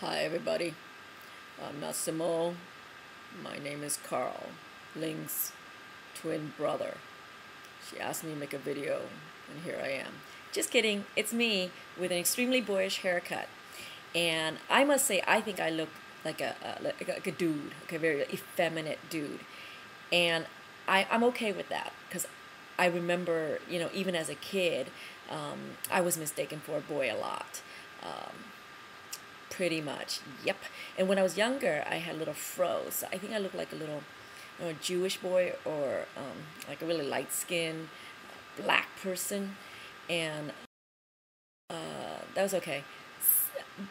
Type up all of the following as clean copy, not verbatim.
Hi everybody, I'm Massimo. My name is Carl, Ling's twin brother. She asked me to make a video, and here I am. Just kidding, it's me with an extremely boyish haircut. And I must say, I think I look like a dude, like a very effeminate dude. And I'm okay with that, because I remember, even as a kid, I was mistaken for a boy a lot. Pretty much, yep. And when I was younger, I had little froze. So I think I looked like a little Jewish boy, or like a really light-skinned black person, and that was okay.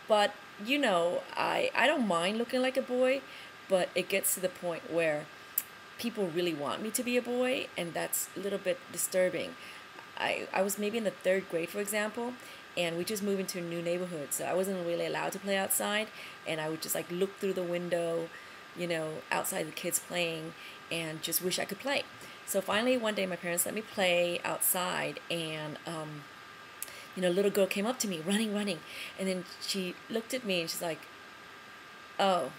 But I don't mind looking like a boy, but it gets to the point where people really want me to be a boy, and that's a little bit disturbing. I was maybe in the third grade, for example, and we just moved into a new neighborhood, so I wasn't really allowed to play outside, and I would just like look through the window, outside the kids playing, and just wish I could play. So finally one day my parents let me play outside, and a little girl came up to me running, and then she looked at me and she's like, "Oh,"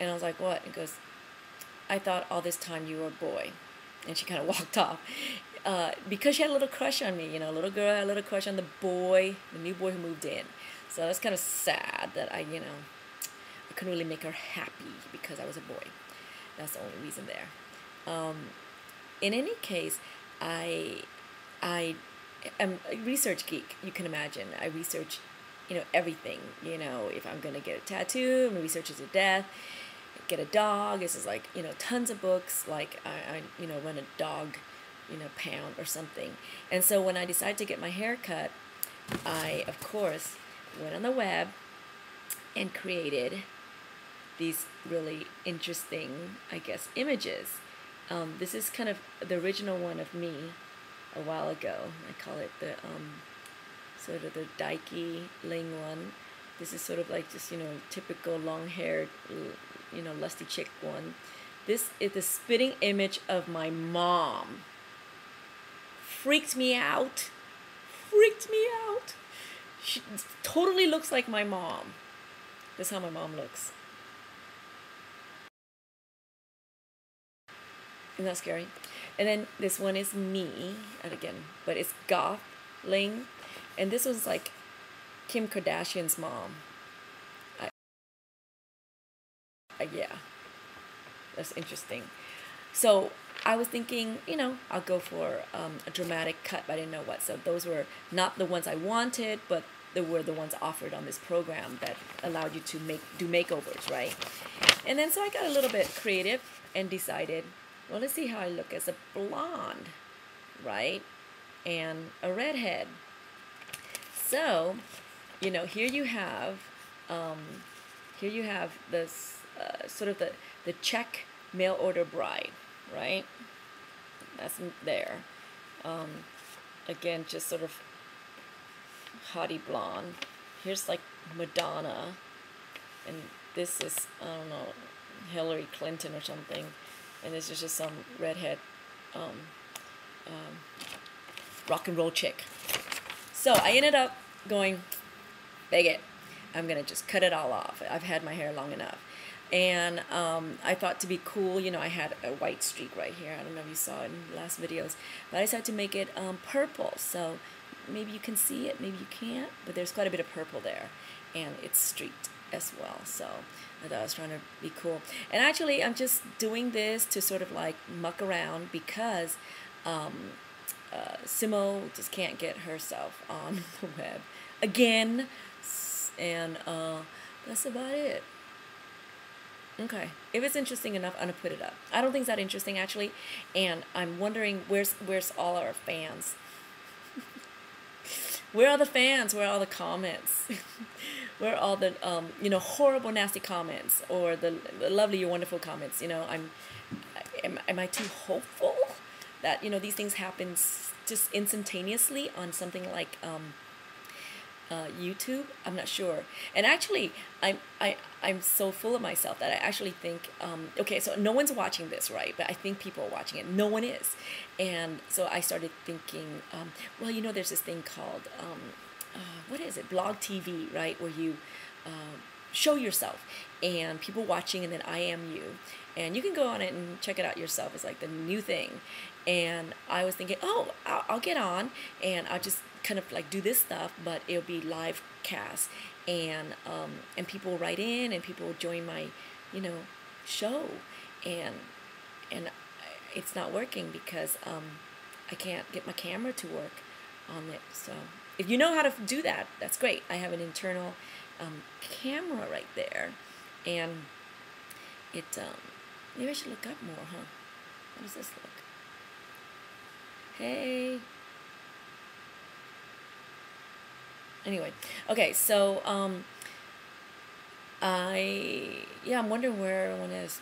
and I was like, "What?" And goes, "I thought all this time you were a boy." And she kind of walked off, because she had a little crush on me. A little girl had a little crush on the boy, the new boy who moved in. So that's kind of sad that I couldn't really make her happy because I was a boy. That's the only reason there. In any case, I am a research geek. You can imagine. I research, everything. If I'm gonna get a tattoo, I'm researching to death. Get a dog. This is like tons of books. Like I run a dog pound or something. And so when I decided to get my hair cut, I of course went on the web and created these really interesting, I guess, images. This is kind of the original one of me a while ago. I call it the sort of the Dikey Ling one. This is sort of like just typical long-haired lusty chick one. This is the spitting image of my mom. Freaked me out. She totally looks like my mom. This is how my mom looks. Isn't that scary? And then this one is me, and again, but it's Goth Ling. And this was like Kim Kardashian's mom. Yeah, that's interesting. So I was thinking, I'll go for a dramatic cut, but I didn't know what. So those were not the ones I wanted, but they were the ones offered on this program that allowed you to do makeovers, right? And then so I got a little bit creative and decided, well, let's see how I look as a blonde, right? And a redhead. So, here you have this sort of the Czech mail order bride, right? That's there. Again, just sort of haughty blonde. Here's like Madonna, and this is, I don't know, Hillary Clinton or something, and this is just some redhead rock and roll chick. So I ended up going, bag it. I'm gonna just cut it all off. I've had my hair long enough. And I thought, to be cool, I had a white streak right here. I don't know if you saw it in the last videos, but I decided to make it purple. So maybe you can see it, maybe you can't, but there's quite a bit of purple there, and it's streaked as well. So I thought I was trying to be cool. And actually, I'm just doing this to sort of like muck around, because Simo just can't get herself on the web again, and that's about it. Okay, if it's interesting enough, I'm gonna put it up. I don't think it's that interesting, actually, and I'm wondering where's all our fans. Where are the fans? Where are all the comments? Where are all the horrible, nasty comments, or the lovely, you're wonderful comments? Am I too hopeful that these things happen just instantaneously on something like YouTube? I'm not sure. And actually, I'm so full of myself that I actually think, okay, so no one's watching this, right? But I think people are watching it. No one is. And so I started thinking, well, there's this thing called, what is it? Blog TV, right? Where you show yourself, and people watching, and then I am you. And you can go on it and check it out yourself. It's like the new thing. And I was thinking, oh, I'll get on and I'll just kind of like do this stuff, but it'll be live cast, and people write in and people join my, you know, show, and and it's not working because I can't get my camera to work on it. So if you know how to do that, that's great. I have an internal camera right there, and it maybe I should look up more, huh? How does this look? Hey. Anyway, okay, so I'm wondering where everyone is.